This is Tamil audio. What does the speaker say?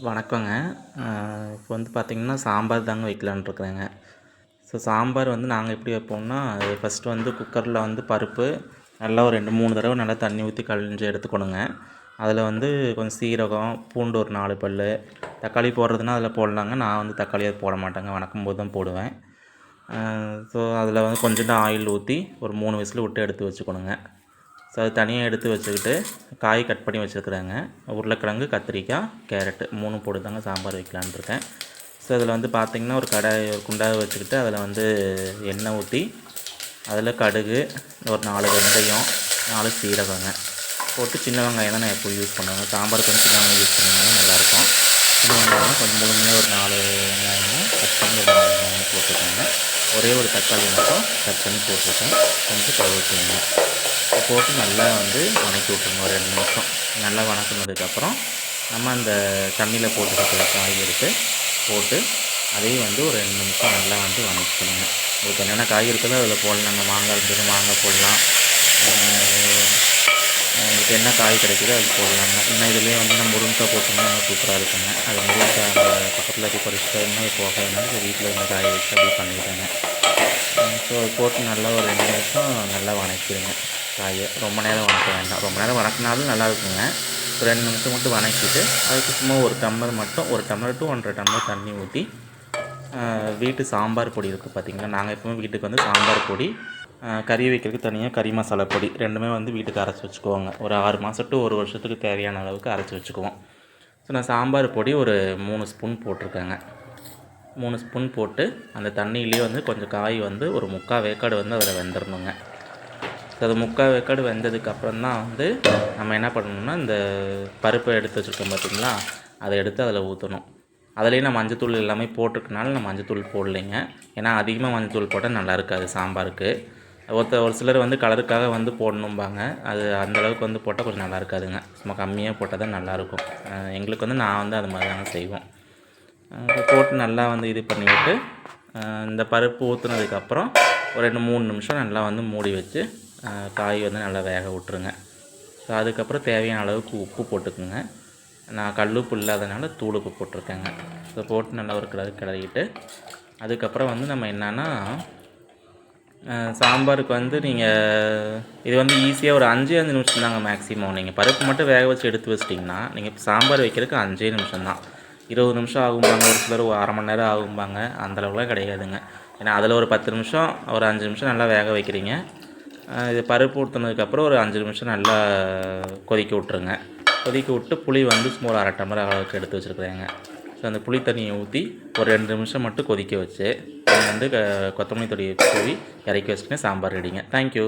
வணக்கங்க. இப்போ வந்து பார்த்திங்கன்னா, சாம்பார் தாங்க வைக்கலான்னு இருக்கிறேங்க. சாம்பார் வந்து நாங்கள் எப்படி வைப்போம்னா, அது ஃபஸ்ட்டு வந்து குக்கரில் வந்து பருப்பு நல்லா ஒரு 2, 3 தடவை நல்லா தண்ணி ஊற்றி கழிஞ்சு எடுத்துக்கணுங்க. அதில் வந்து கொஞ்சம் சீரகம், பூண்டு ஒரு 4 பல், தக்காளி போடுறதுன்னா அதில் போடலாங்க. நான் வந்து தக்காளி அது போட மாட்டேங்க. வணக்கும்போது தான் போடுவேன். அதில் வந்து கொஞ்சோண்டு ஆயில் ஊற்றி ஒரு 3 விசில் விட்டு எடுத்து வச்சுக்கணுங்க. அது தனியாக எடுத்து வச்சுக்கிட்டு காய் கட் பண்ணி வச்சுருக்குறேங்க. உருளைக்கிழங்கு, கத்திரிக்காய், கேரட்டு 3 போட்டு தாங்க சாம்பார் வைக்கலான்னு இருக்கேன். அதில் வந்து பார்த்திங்கன்னா, ஒரு குண்டாவை வச்சுக்கிட்டு அதில் வந்து எண்ணெய் ஊற்றி அதில் கடுகு, ஒரு 4 வெந்தயம், 4 சீரகங்க போட்டு, சின்ன வெங்காயம் தான் நான் எப்போவும் யூஸ் பண்ணுவேங்க. சாம்பாருக்கு வந்து சின்ன வெங்காயம் யூஸ் பண்ணிங்கன்னா நல்லாயிருக்கும். சின்ன வெங்காயம் கொஞ்சம் முழுமையாக ஒரு 4 வெங்காயமும் கட் பண்ணி ஒரு 4 வெங்காயம் போட்டுக்கோங்க. ஒரே ஒரு தக்காளி மட்டும் கட் பண்ணி போட்டுருக்கேன். கொஞ்சம் கருவேப்பிலைங்க போட்டு நல்லா வந்து வணக்கி விட்ருங்க. ஒரு 2 நிமிஷம் நல்லா வணக்குனதுக்கப்புறம் நம்ம அந்த தண்ணியில் போட்டு வைக்கிற காய் எடுத்து போட்டு அதையும் வந்து ஒரு 2 நிமிஷம் நல்லா வந்து வணக்கிக்கணுங்க. உங்களுக்கு என்னென்ன காய் இருக்குதோ அதில் போடலாங்க. மாங்காய் இருந்தது மாங்காய் போடலாம். உங்களுக்கு என்ன காய் கிடைக்குதோ அது போடலாங்க. இன்னும் இதுலேயே வந்து நம்ம முருங்கைக்காய் போட்டோம்னா இன்னும் சூப்பராக இருக்குங்க. அது முருங்கைக்காய் அந்த பக்கத்தில் போய் பறிச்சுட்டு இன்னும் போகாதுனால வீட்டில் இருந்த காயை வச்சு அப்படி பண்ணிவிட்டேங்க. அது போட்டு நல்லா ஒரு 2 நிமிஷம் நல்லா வணக்கிடுங்க. காயை ரொம்ப நேரம் வணக்க வேண்டாம். ரொம்ப நேரம் வணக்கினாலும் நல்லா இருக்குங்க. ஒரு 2 நிமிஷம் மட்டும் வணக்கிட்டு அதுக்கு சும்மா ஒரு டம்ளர் மட்டும் 1 டம்ளர் டு 1.5 டம்ளர் தண்ணி ஊற்றி வீட்டு சாம்பார் பொடி இருக்குது பார்த்திங்களா. நாங்கள் எப்பவுமே வீட்டுக்கு வந்து சாம்பார் பொடி, கறி வைக்கிறதுக்கு தனியாக கறி மசாலா பொடி ரெண்டுமே வந்து வீட்டுக்கு அரைச்சி வச்சுக்குவோங்க. ஒரு 6 மாதம் டு 1 வருஷத்துக்கு தேவையான அளவுக்கு அரைச்சி வச்சுக்குவோம். நான் சாம்பார் பொடி ஒரு 3 ஸ்பூன் போட்டிருக்கேங்க. 3 ஸ்பூன் போட்டு அந்த தண்ணியிலேயே வந்து கொஞ்சம் காய் வந்து ஒரு 3/4 வேக்காடு வந்து அதில் வெந்துடணுங்க. அது 3/4 வேக்காடு வெந்ததுக்கப்புறம் தான் வந்து நம்ம என்ன பண்ணணும்னா, இந்த பருப்பை எடுத்து வச்சுருக்கோம் பார்த்திங்களா, அதை எடுத்து அதில் ஊற்றணும். அதுலேயே நான் மஞ்சத்தூள் எல்லாமே போட்டிருக்கனால நான் மஞ்சத்தூள் போடலைங்க. ஏன்னா அதிகமாக மஞ்சத்தூள் போட்டால் நல்லா இருக்காது சாம்பாருக்கு. ஒரு சிலர் வந்து கலருக்காக வந்து போடணும்பாங்க. அது அந்தளவுக்கு வந்து போட்டால் கொஞ்சம் நல்லா இருக்காதுங்க. சும்மா கம்மியாக போட்டால் தான் நல்லாயிருக்கும். எங்களுக்கு வந்து நான் வந்து அது மாதிரி தாங்க செய்வோம். போட்டு நல்லா வந்து இது பண்ணிவிட்டு இந்த பருப்பு ஊற்றுனதுக்கப்புறம் ஒரு 2-3 நிமிஷம் நல்லா வந்து மூடி வச்சு காய் வந்து நல்லா வேக விட்ருங்க. அதுக்கப்புறம் தேவையான அளவுக்கு உப்பு போட்டுக்குங்க. நான் கல் உப்பு இல்லாதனால தூள் உப்பு போட்டிருக்கேங்க. போட்டு நல்லா ஒரு கிளறிக்கிட்டு அதுக்கப்புறம் வந்து நம்ம என்னென்னா, சாம்பாருக்கு வந்து நீங்கள் இது வந்து ஈஸியாக ஒரு 5 நிமிஷம் தாங்க மேக்ஸிமம். நீங்கள் பருப்பு மட்டும் வேக வச்சு எடுத்து வச்சிட்டிங்கன்னா நீங்கள் சாம்பார் வைக்கிறதுக்கு 5 நிமிஷம் தான். 20 நிமிஷம் ஆகும்பாங்க, ஒரு சிலர் ஒரு அரை மணி நேரம் ஆகும்பாங்க. அந்தளவுக்குலாம் கிடையாதுங்க. ஏன்னா அதில் ஒரு 10 நிமிஷம் ஒரு 5 நிமிஷம் நல்லா வேக வைக்கிறீங்க. இது பருப்பு ஊற்றுனதுக்கப்புறம் ஒரு 5 நிமிஷம் நல்லா கொதிக்க விட்ருங்க. கொதிக்க விட்டு புளி வந்து சும்மா ஒரு 1/2 டம்ளர் அளவுக்கு எடுத்து வச்சுருக்குறேங்க. அந்த புளி தண்ணியை ஊற்றி ஒரு 2 நிமிஷம் மட்டும் கொதிக்க வச்சு வந்து கொத்தமல்லி தூவி இறக்கி வச்சுக்கின்னு சாம்பார் ரெடிங்க. தேங்க்யூ.